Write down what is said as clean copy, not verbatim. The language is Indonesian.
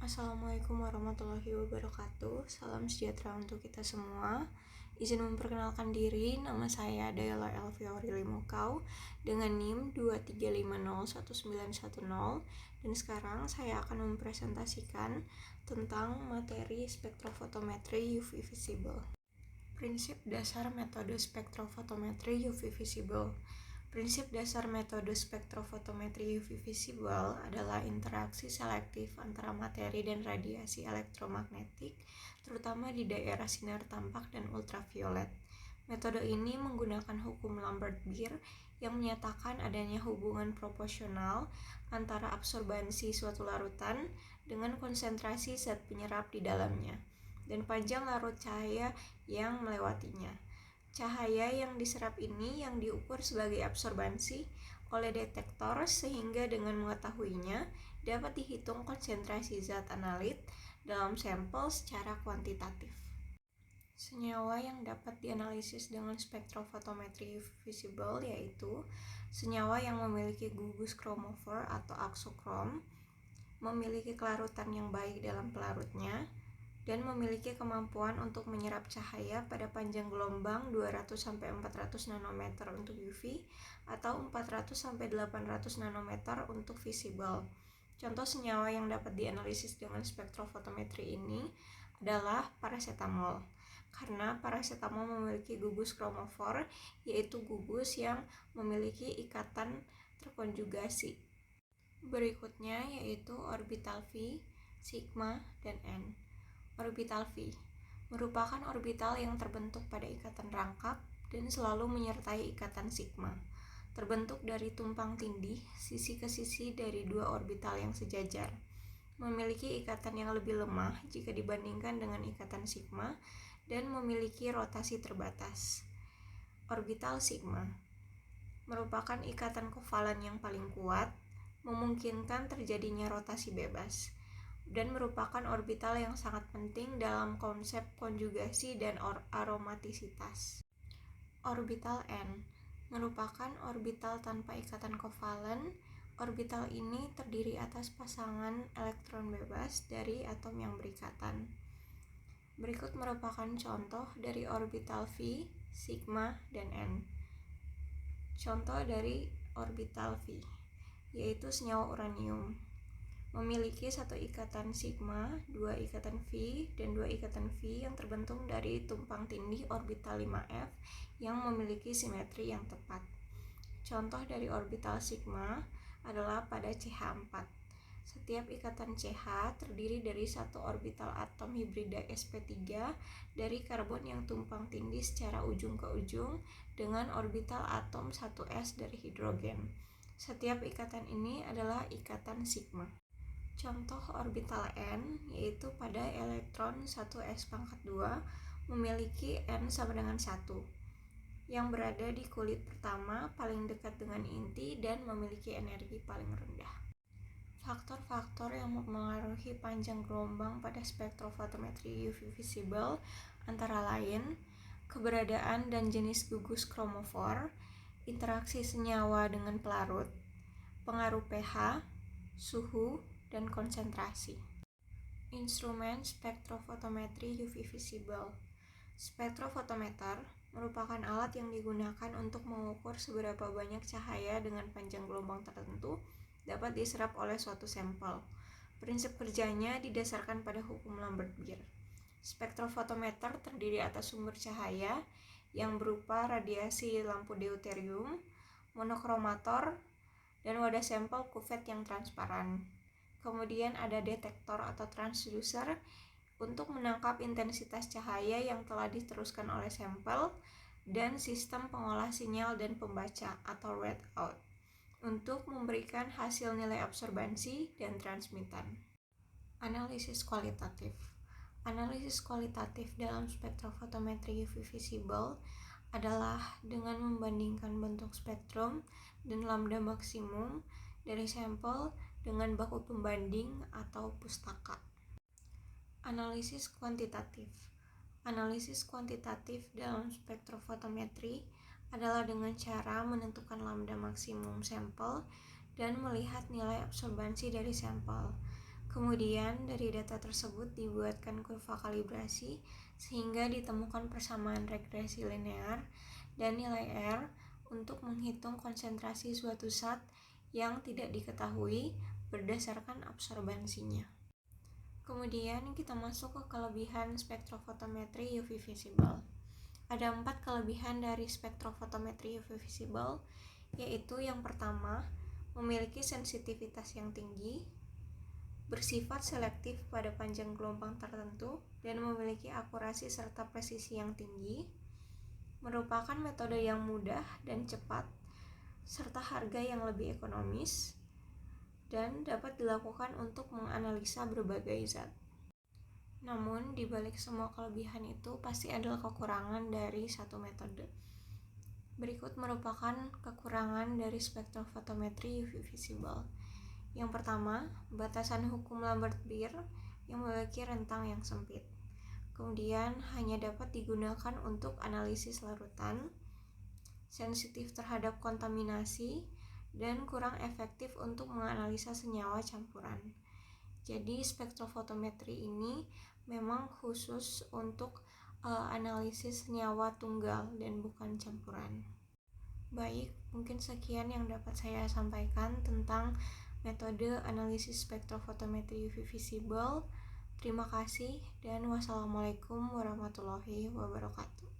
Assalamualaikum warahmatullahi wabarakatuh. Salam sejahtera untuk kita semua. Izin memperkenalkan diri, nama saya Dayala Elviori Limukau dengan NIM 235019110, dan sekarang saya akan mempresentasikan tentang materi spektrofotometri UV visible. Prinsip dasar metode spektrofotometri UV visible. Prinsip dasar metode spektrofotometri UV visible adalah interaksi selektif antara materi dan radiasi elektromagnetik, terutama di daerah sinar tampak dan ultraviolet. Metode ini menggunakan hukum Lambert-Beer yang menyatakan adanya hubungan proporsional antara absorbansi suatu larutan dengan konsentrasi zat penyerap di dalamnya dan panjang larut cahaya yang melewatinya. Cahaya yang diserap ini yang diukur sebagai absorbansi oleh detektor, sehingga dengan mengetahuinya dapat dihitung konsentrasi zat analit dalam sampel secara kuantitatif. Senyawa yang dapat dianalisis dengan spektrofotometri UV visible yaitu senyawa yang memiliki gugus chromophore atau aksokrom, memiliki kelarutan yang baik dalam pelarutnya, dan memiliki kemampuan untuk menyerap cahaya pada panjang gelombang 200-400 nanometer untuk UV atau 400-800 nanometer untuk visible. Contoh senyawa yang dapat dianalisis dengan spektrofotometri ini adalah paracetamol, karena paracetamol memiliki gugus chromophore, yaitu gugus yang memiliki ikatan terkonjugasi. Berikutnya yaitu orbital V, sigma, dan N. Orbital V merupakan orbital yang terbentuk pada ikatan rangkap dan selalu menyertai ikatan sigma. Terbentuk dari tumpang tindih sisi ke sisi dari dua orbital yang sejajar. Memiliki ikatan yang lebih lemah jika dibandingkan dengan ikatan sigma dan memiliki rotasi terbatas. Orbital sigma merupakan ikatan kovalen yang paling kuat, memungkinkan terjadinya rotasi bebas, dan merupakan orbital yang sangat penting dalam konsep konjugasi dan aromatisitas. Orbital N merupakan orbital tanpa ikatan kovalen. Orbital ini terdiri atas pasangan elektron bebas dari atom yang berikatan. Berikut merupakan contoh dari orbital V, sigma, dan N. Contoh dari orbital V yaitu senyawa uranium, memiliki satu ikatan sigma, dua ikatan V, dan dua ikatan V yang terbentuk dari tumpang tindih orbital 5f yang memiliki simetri yang tepat. Contoh dari orbital sigma adalah pada CH4. Setiap ikatan CH terdiri dari satu orbital atom hibrida sp3 dari karbon yang tumpang tindih secara ujung ke ujung dengan orbital atom 1s dari hidrogen. Setiap ikatan ini adalah ikatan sigma. Contoh orbital N yaitu pada elektron 1s2 memiliki N sama dengan 1 yang berada di kulit pertama paling dekat dengan inti dan memiliki energi paling rendah. Faktor-faktor yang mempengaruhi panjang gelombang pada spektrofotometri UV visible antara lain keberadaan dan jenis gugus chromophore, interaksi senyawa dengan pelarut, pengaruh pH, suhu, dan konsentrasi. Instrumen spektrofotometri UV visible. Spektrofotometer merupakan alat yang digunakan untuk mengukur seberapa banyak cahaya dengan panjang gelombang tertentu dapat diserap oleh suatu sampel. Prinsip kerjanya didasarkan pada hukum Lambert-Beer. Spektrofotometer terdiri atas sumber cahaya yang berupa radiasi lampu deuterium, monokromator, dan wadah sampel kuvet yang transparan. Kemudian ada detektor atau transducer untuk menangkap intensitas cahaya yang telah diteruskan oleh sampel, dan sistem pengolah sinyal dan pembaca atau readout untuk memberikan hasil nilai absorbansi dan transmitan. Analisis kualitatif. Analisis kualitatif dalam spektrofotometri UV visible adalah dengan membandingkan bentuk spektrum dan lambda maksimum dari sampel dengan baku pembanding atau pustaka. Analisis kuantitatif. Analisis kuantitatif dalam spektrofotometri adalah dengan cara menentukan lambda maksimum sampel dan melihat nilai absorbansi dari sampel. Kemudian dari data tersebut dibuatkan kurva kalibrasi sehingga ditemukan persamaan regresi linear dan nilai R untuk menghitung konsentrasi suatu zat yang tidak diketahui berdasarkan absorbansinya. Kemudian kita masuk ke kelebihan spektrofotometri UV visible. Ada 4 kelebihan dari spektrofotometri UV visible, yaitu yang pertama, memiliki sensitivitas yang tinggi, bersifat selektif pada panjang gelombang tertentu, dan memiliki akurasi serta presisi yang tinggi, merupakan metode yang mudah dan cepat, serta harga yang lebih ekonomis, dan dapat dilakukan untuk menganalisa berbagai zat. Namun, di balik semua kelebihan itu pasti ada kekurangan dari satu metode. Berikut merupakan kekurangan dari spektrofotometri UV visible. Yang pertama, batasan hukum Lambert-Beer yang memiliki rentang yang sempit. Kemudian, hanya dapat digunakan untuk analisis larutan, sensitif terhadap kontaminasi, dan kurang efektif untuk menganalisa senyawa campuran. Jadi, spektrofotometri ini memang khusus untuk analisis senyawa tunggal dan bukan campuran. Baik, mungkin sekian yang dapat saya sampaikan tentang metode analisis spektrofotometri UV visible. Terima kasih dan wassalamualaikum warahmatullahi wabarakatuh.